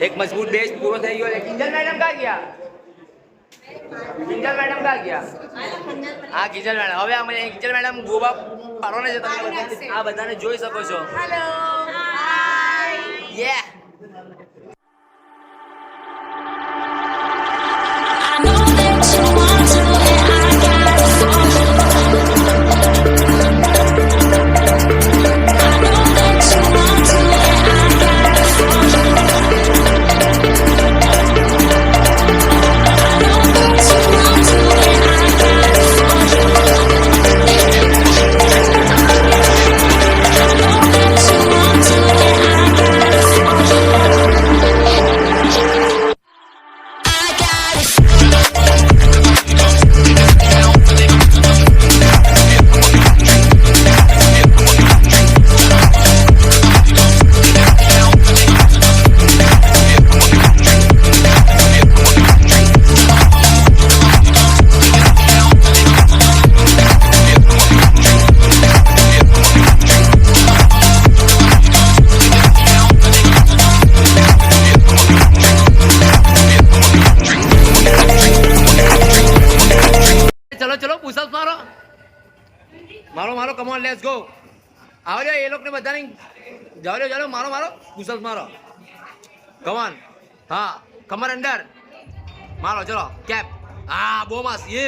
एक मजबूत बेस पूरा થઈ ગયો. કિંજલ મેડમ ક્યાં ગયા? કિંજલ મેડમ ક્યાં ગયા? હા કિંજલ મેડમ. હવે અમે કિંજલ મેડમ ગોબા પાડવાના છે. તમે આ બધાને જોઈ શકો છો. હેલો હાય યે चलो चलो पुशअप्स मारो मारो मारो कम ऑन लेट्स गो आओ जाओ ये लोग ने बता नहीं जाओ मारो मारो पुशअप्स मारो कम ऑन हाँ कमर अंडर मारो चलो कैप हाँ बो मस्त ये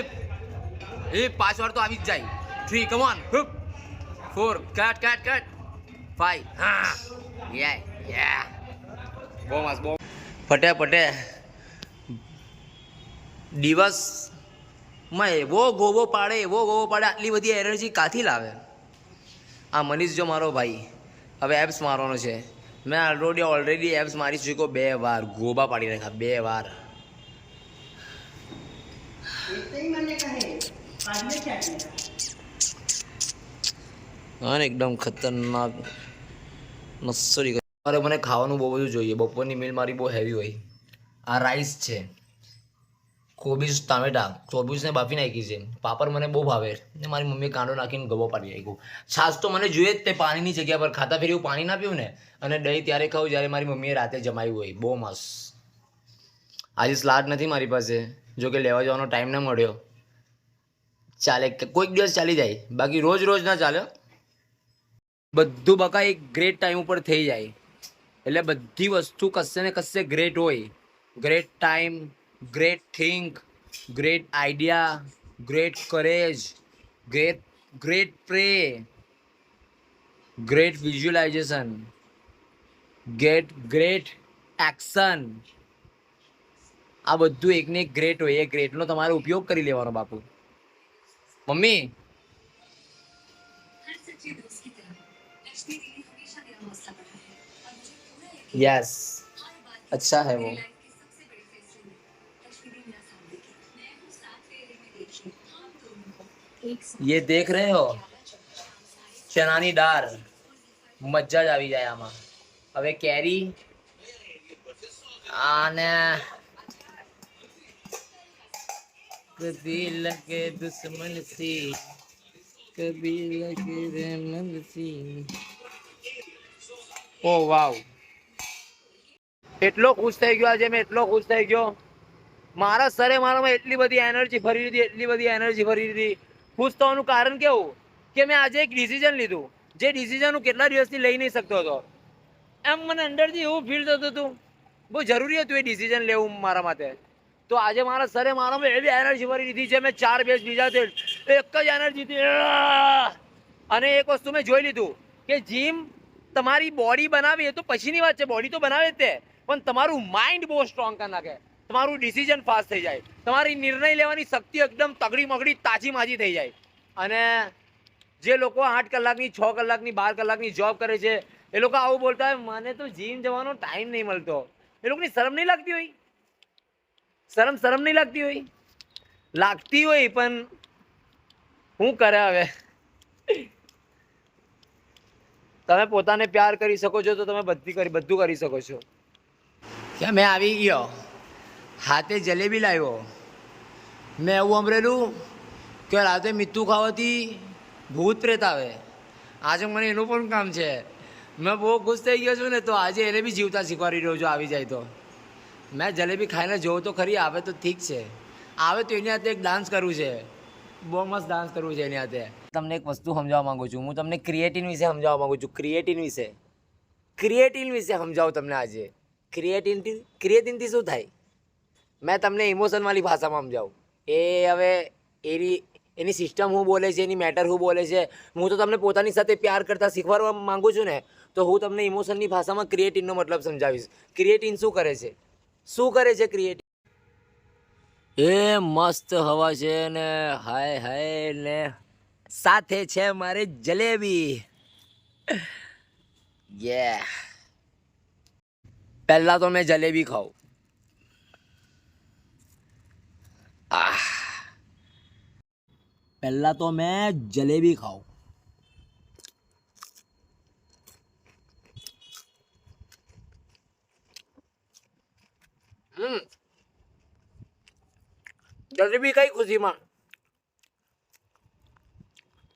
5 बार तो आ जाए 3 come on 4 cut cut cut 5 हाँ ये बो मस्त बो फटे फटे दिवस मैं एवो गोबो पाड़े आटली बधी एनर्जी काथी लावे आ मनीष जो मारो भाई हवे एब्स मारवानो छे मैं ऑलरेडी एब्स मारी चूक्यो 2 વાર गोबा पाड़ी रखा 2 વાર एकदम खतरनाक नसरी अरे मैंने खावानुं बहु बधुं जोईए बपोरनी मील मारी बहु हेवी होय आ राइस छे कोबीज टामेटा कोबीज ने बाफी नाखी है पापड़ मैंने बहुत भावे ने मारी मम्मी कांडो नाखीने गबो पाड़ी नाख्यो छाश तो मैंने जुए ज ते पानी जगह पर खाता फेरी हूँ पानी ना पीऊँ ने अने दही त्यारे खाऊँ जयरे मारी मम्मीए राते जमाव्युं होय बहु मस्त आज सलाड नहीं मारी पासे जो कि लेवा जवानो टाइम ना मळ्यो चाले कोईक दिवस चाली जाए बाकी रोज रोज ना चाले बधुं बका एक ग्रेट टाइम पर थई जाए एटले बधी वस्तु कशे ने कशे ग्रेट होय great time great think great idea great courage great pray great visualisation great action आ बधुं एक ने एक ग्रेट होय ग्रेट नो तमारे उपयोग करी लेवानो बापू मम्मी यस अच्छा है वो ये देख रहे हो चनानी दाल मज्जा ज आवी जाए आमा हवे केरी आने कभी लगे दुश्मन सी कभी लगे रहमत सी ओ वाव એટલો ખુશ થઈ ગયો આજે મેં એટલો ખુશ થઈ ગયો મારા સરે મારામાં એટલી બધી એનર્જી ભરી લીધી खुश થવાનું કારણ કેવું કે મેં આજે એક ડિસિઝન લીધું જે ડિસિઝન હું કેટલા દિવસથી લઈ નહીં શકતો હતો એમ મને અંદરથી એવું ફીલ થતું હતું બહુ જરૂરી હતું એ ડિસિઝન લેવું મારા માટે તો આજે મારા સરે મારામાં એવી એનર્જી ભરી દીધી છે મેં 4 બેચ લીધા છે એક જ એનર્જીથી અને એક વસ્તુ મેં જોઈ લીધું કે જીમ તમારી બોડી બનાવી એ તો પછીની વાત છે બોડી તો બનાવે જ તે પણ તમારું માઇન્ડ બહુ સ્ટ્રોંગ કરી નાખે તમારું ડિસિઝન ફાસ્ટ થઈ જાય તમારી નિર્ણય લેવાની શક્તિ એકદમ તગડી મગડી તાજી માજી થઈ જાય અને જે લોકો 8 કલાકની 6 કલાકની 12 કલાકની જોબ કરે છે એ લોકો આવું બોલતા હોય મને તો જીમ જવાનો ટાઈમ નહીં મળતો એ લોકોની શરમ નહીં લાગતી હોય શરમ નહીં લાગતી હોય પણ હું કરે હવે તમે પોતાને પ્યાર કરી શકો છો તો તમે બધું કરી શકો છો क्या मैं આવી ગયો हाथे जलेबी लाव्यो मैं एवं अमरेलू कि राते मीठू खावाथी भूत प्रेत आवे आज मैंने एनु पण काम छे મેં બહુ ખુશ થઈ ગયો છું ને, તો આજે એને બી જીવતા શીખવાડી રહ્યો છું આવી જાય તો. મેં જલેબી ખાઈને જોઉં તો ખરી, આવે તો ઠીક છે, આવે તો એની હાથે એક ડાન્સ કરવું છે, બહુ મસ્ત ડાન્સ કરવું છે એની હાથે. તમને એક વસ્તુ સમજાવવા માંગુ છું, હું તમને ક્રિએટિન વિશે સમજાવવા માંગુ છું. ક્રિએટિન વિશે સમજાવું તમને આજે. ક્રિએટિનથી શું થાય મેં તમને ઇમોશનવાળી ભાષામાં સમજાવું. એ હવે એની સિસ્ટમ શું બોલે છે, એની મેટર શું બોલે છે. હું તો તમને પોતાની સાથે પ્યાર કરતા શીખવાડવા માંગુ છું ને, તો હું તમને ઇમોશનની ભાષામાં ક્રિએટિનનો મતલબ સમજાવીશ. ક્રિએટિન શું કરે છે ક્રિએટિન? એ મસ્ત હવા છે ને, હાય હાય ને, સાથે છે મારે જલેબી. યે, પહેલા તો મેં જલેબી ખાઉં. પહેલા તો મેં જલેબી ખાઉં. જલેબી કઈ ખુશીમાં.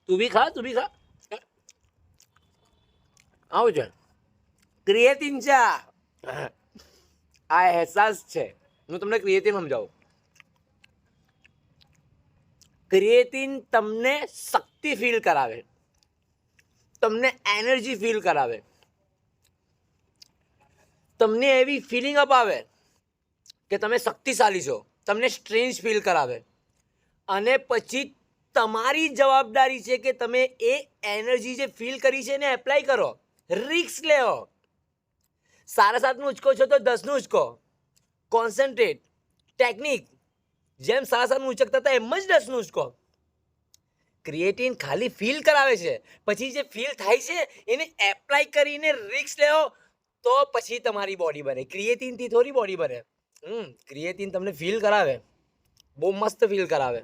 તું બી ખા. આવું છે ક્રિએટિન છે. આ અહેસાસ છે. હું તમને ક્રિએટિન સમજાવું. ક્રિએટિન તમને શક્તિ ફીલ કરાવે, તમને એનર્જી ફીલ કરાવે, તમને એવી ફિલિંગ અપાવે કે તમે શક્તિશાળી છો, તમને સ્ટ્રેન્થ ફીલ કરાવે. અને પછી તમારી જવાબદારી છે કે તમે એ એનર્જી જે ફીલ કરી છે ને એપ્લાય કરો, રિસ્ક લેવો. સારા 7નું ઉચકો છો તો 10નું ઉચકો. કોન્સન્ટ્રેટ, ટેકનિક, જેમ સારા 7નું ઉચકતા હતા એમ જ 10નું ઉચકો. ક્રિએટિન ખાલી ફીલ કરાવે છે, પછી જે ફીલ થાય છે એને એપ્લાય કરીને રિસ્ક લેવો તો પછી તમારી બોડી બને. ક્રિએટિનથી થોડી બોડી બને. ક્રિએટિન તમને ફીલ કરાવે, બહુ મસ્ત ફીલ કરાવે.